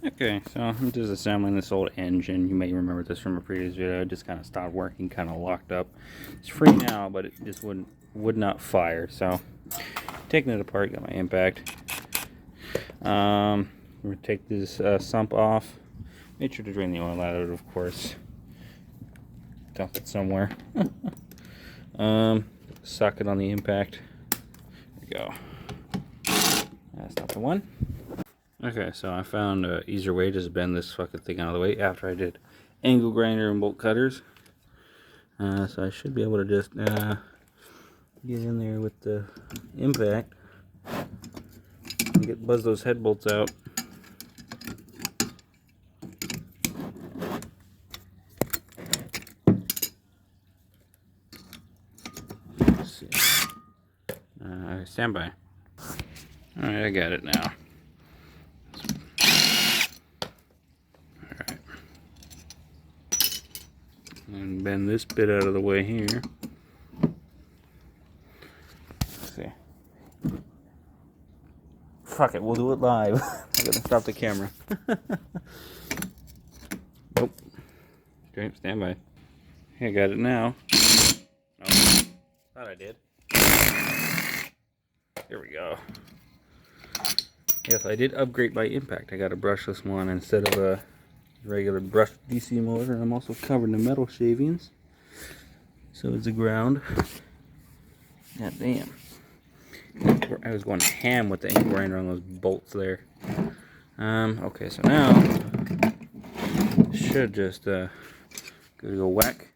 Okay, so I'm disassembling this old engine. You may remember this from a previous video. It just kind of stopped working, kind of locked up. It's free now, but it just would not fire. So taking it apart, got my impact. We're gonna take this sump off. Make sure to drain the oil out of it, of course. Dump it somewhere. Socket on the impact. There we go. That's not the one. Okay, so I found an easier way to just bend this fucking thing out of the way after I did angle grinder and bolt cutters. So I should be able to just get in there with the impact and buzz those head bolts out. Let's see. Stand by. Alright, I got it now. Alright. And bend this bit out of the way here. Let's see. Fuck it, we'll do it live. I'm gonna stop the camera. Nope. Okay, stand by. Hey, I got it now. Oh, thought I did. Here we go. Yes, I did upgrade my impact. I got a brushless one instead of a regular brushed DC motor. I'm also covered in metal shavings. So it's a ground. God damn. I was going ham with the angle grinder on those bolts there. Okay, so now should just go whack.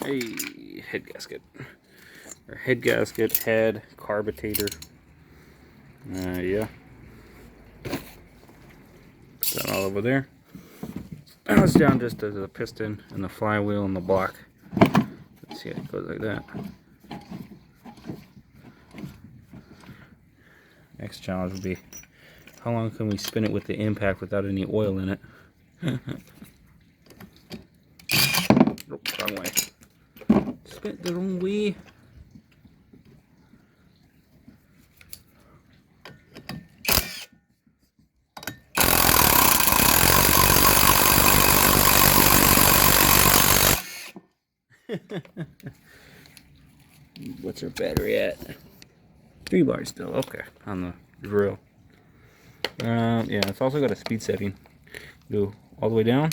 Hey, head gasket. Or head gasket, head, carburator. Yeah. Put that all over there. Now it's down just to the piston and the flywheel and the block. Let's see, it goes like that. Next challenge would be, how long can we spin it with the impact without any oil in it? Nope, wrong way. Spin it the wrong way. What's our battery at? 3 bars still. Okay, on the drill. Yeah, it's also got a speed setting. Go all the way down.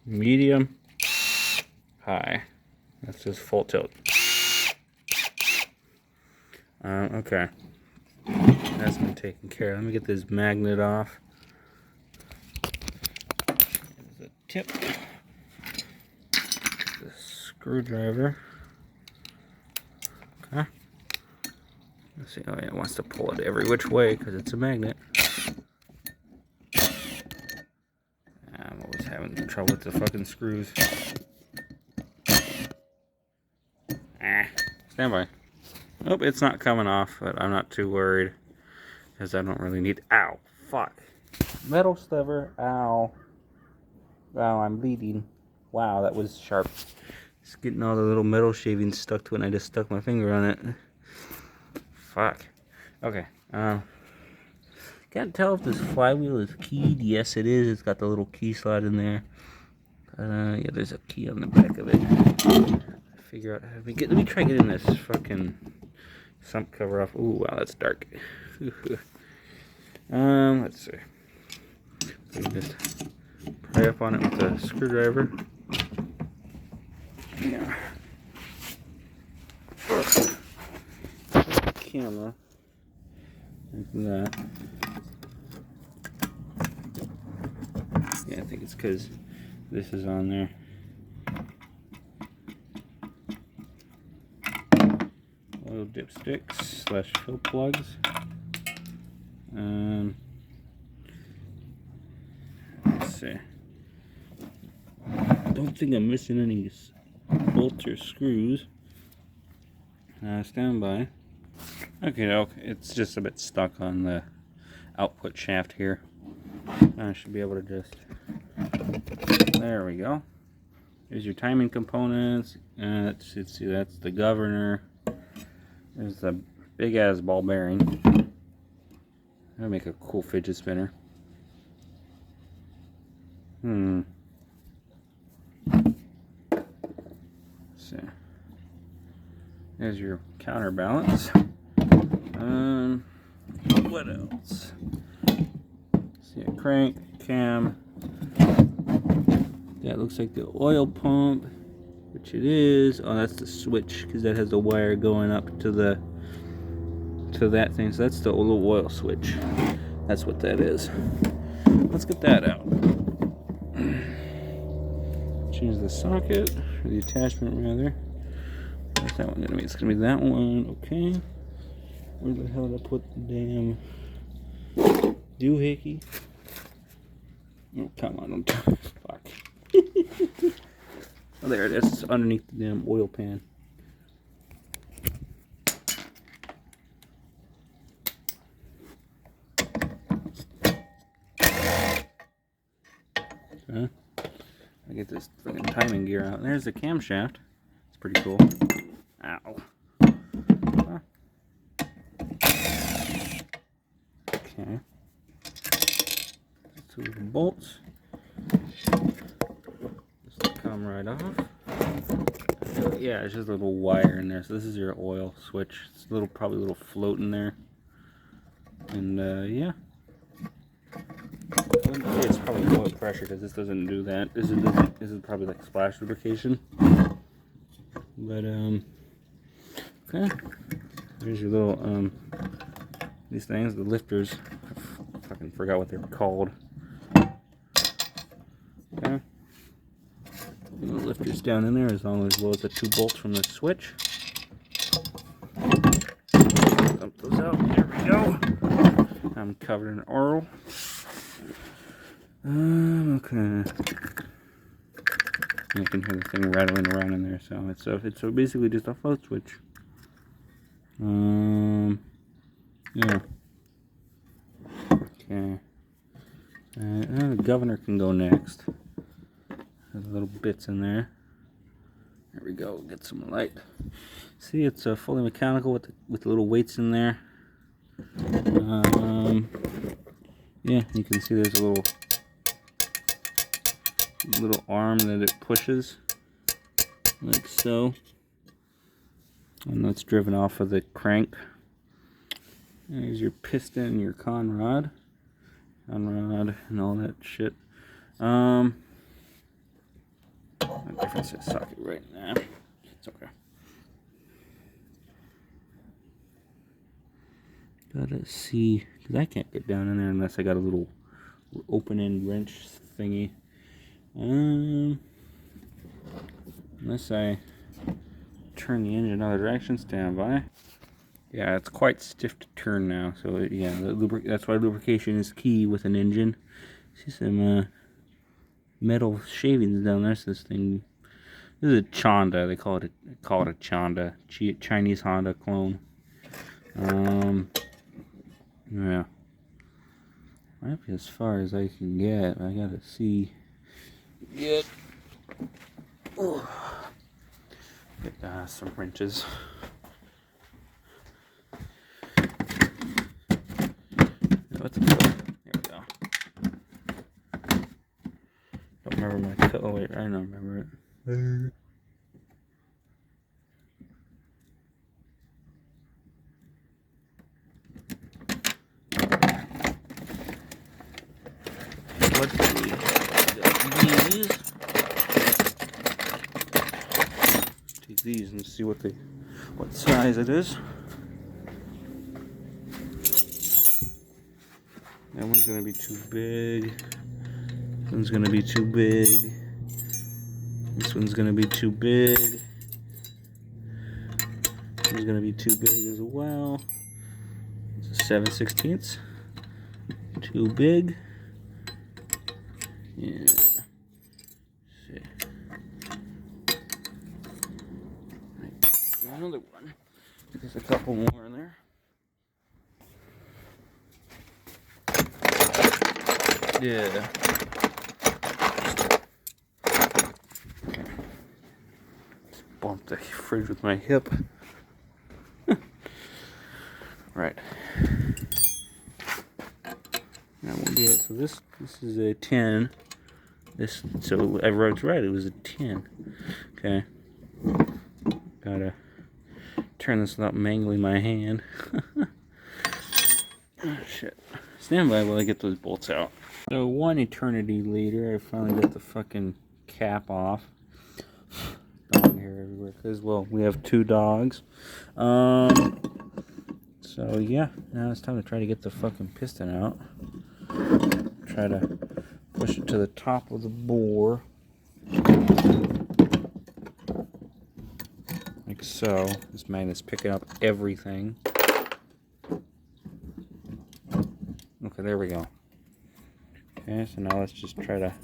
Medium. High. That's just full tilt. Okay. That's been taken care of. Let me get this magnet off. There's the tip. The screwdriver. Okay. Let's see. Oh yeah, it wants to pull it every which way because it's a magnet. I'm always having trouble with the fucking screws. Stand by. Oh, it's not coming off, but I'm not too worried because I don't really need. Ow! Fuck! Metal sliver. Ow! Wow, I'm bleeding. Wow, that was sharp. It's getting all the little metal shavings stuck to it, and I just stuck my finger on it. Fuck. Okay. Can't tell if this flywheel is keyed. Yes, it is. It's got the little key slot in there. Yeah, there's a key on the back of it. Figure out how to get. Let me try getting this fucking sump cover off. Ooh, wow, that's dark. Let's see. We can just pry up on it with a screwdriver. Yeah. Camera. Like that. Yeah, I think it's because this is on there. Little dipsticks / fill plugs. Let's see. Don't think I'm missing any bolts or screws. Stand by. Okay, it's just a bit stuck on the output shaft here. I should be able to just. There we go. There's your timing components. Let's see, that's the governor. There's the big ass ball bearing. That'd make a cool fidget spinner. So there's your counterbalance. What else? See a crank, cam. That looks like the oil pump, which it is. Oh, that's the switch because that has the wire going up to that thing. So that's the little oil switch. That's what that is. Let's get that out. Change the socket, or the attachment rather. Where's that one gonna be? It's gonna be that one. Okay. Where the hell did I put the damn doohickey? Oh, come on, don't fuck. Oh, there it is. It's underneath the damn oil pan. Okay. I get this fucking timing gear out. There's the camshaft. It's pretty cool. Ow. Okay. Two little bolts. This will come right off. Yeah, it's just a little wire in there. So this is your oil switch. It's a little, probably a little float in there. And yeah. It's probably oil pressure because this doesn't do that. This is probably like splash lubrication. But okay. There's your little these things, the lifters. I fucking forgot what they were called. Okay. The lifters down in there as long as well as the 2 bolts from the switch. Dump those out. There we go. I'm covered in oil. Okay. You can hear the thing rattling around in there, so it's basically just a float switch. Yeah. Okay. The governor can go next. There's little bits in there. There we go. Get some light. See, it's fully mechanical with the little weights in there. Yeah, you can see there's a little arm that it pushes, like so, and that's driven off of the crank. There's your piston, your conrod, and all that shit. A different set socket right now. It's okay. Gotta see, because I can't get down in there unless I got a little open-end wrench thingy. Unless I turn the engine another direction, stand by. Yeah, it's quite stiff to turn now. So yeah, that's why lubrication is key with an engine. See some metal shavings down there. So this thing, this is a Chonda. They call it a Chonda, Chinese Honda clone. Yeah, might be as far as I can get. I gotta see. Get some wrenches. Let's go. Here we go. Don't remember my cut. Oh wait, I don't remember it. Let's see. These. Take these and see what size it is. That one's gonna be too big. This one's gonna be too big. This one's gonna be too big. This one's gonna be too big as well. It's a 7/16. Too big. Yeah. See. Another one. There's a couple more in there. Yeah. Just bumped the fridge with my hip. Right. That won't be it. So this is a 10. So I wrote right. It was a 10. Okay. Gotta turn this without mangling my hand. Oh, shit. Stand by while I get those bolts out. So one eternity later, I finally got the fucking cap off. Dog hair everywhere. Because, well, we have 2 dogs. So yeah, now it's time to try to get the fucking piston out. Try to push it to the top of the bore. Like so. This magnet's picking up everything. Okay, there we go. Okay, so now let's just try to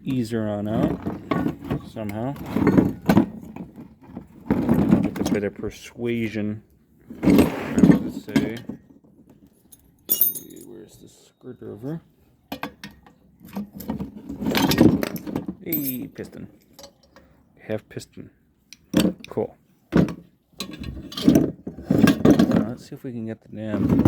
ease her on out somehow. With a bit of persuasion. Let's say. Where's the screwdriver? Hey, piston. Have piston. Cool. Now let's see if we can get the damn.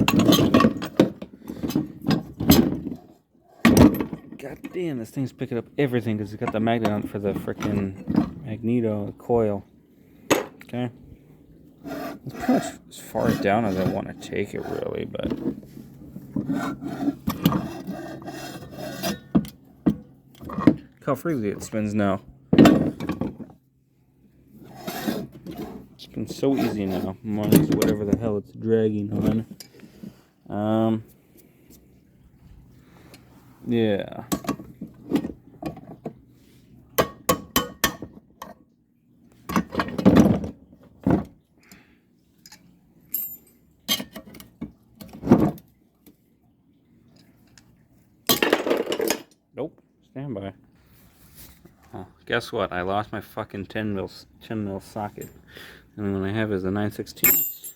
God damn, this thing's picking up everything because it's got the magnet on it for the frickin' magneto coil. Okay. It's pretty much as far down as I want to take it, really, but. Look how freely it spins now. It spins so easy now, minus whatever the hell it's dragging on. Yeah. Nope. Stand by. Oh, guess what? I lost my fucking 10 mil socket. And what I have is a 9/16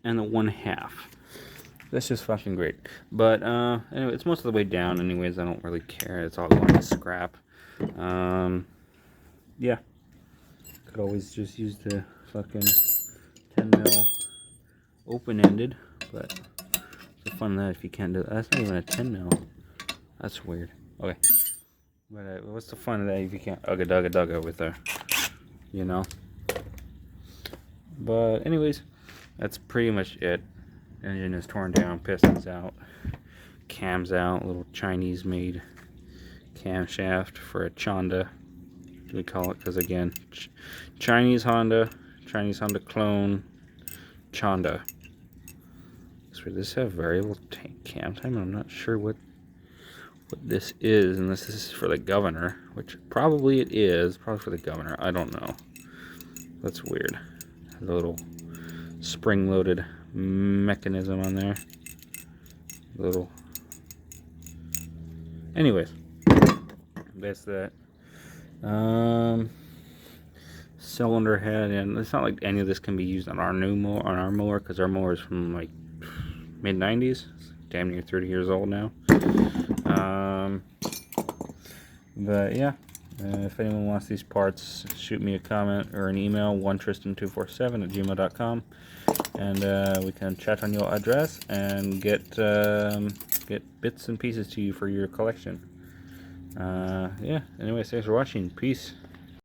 and the 1/2. That's just fucking great. But anyway, it's most of the way down anyways. I don't really care. It's all going to scrap. Yeah. Could always just use the fucking 10 mil open-ended. But what's the fun of that if you can't do that? That's not even a 10 mil. That's weird. Okay. But what's the fun of that if you can't ugga with her? You know? But anyways, that's pretty much it. Engine is torn down, pistons out, cams out, little Chinese made camshaft for a Chonda, we call it, because again, Chinese Honda clone, Chonda. So this have variable cam time, I'm not sure what this is, unless this is for the governor, which probably it is, probably for the governor, I don't know. That's weird. The little spring-loaded mechanism on there. Little. Anyways, that's that. Cylinder head, and it's not like any of this can be used on our mower, because our mower is from like mid-90s, damn near 30 years old now. But yeah. If anyone wants these parts, shoot me a comment or an email, onetristan247@gmail.com, and we can chat on your address and get bits and pieces to you for your collection. Yeah. Anyway, thanks for watching. Peace.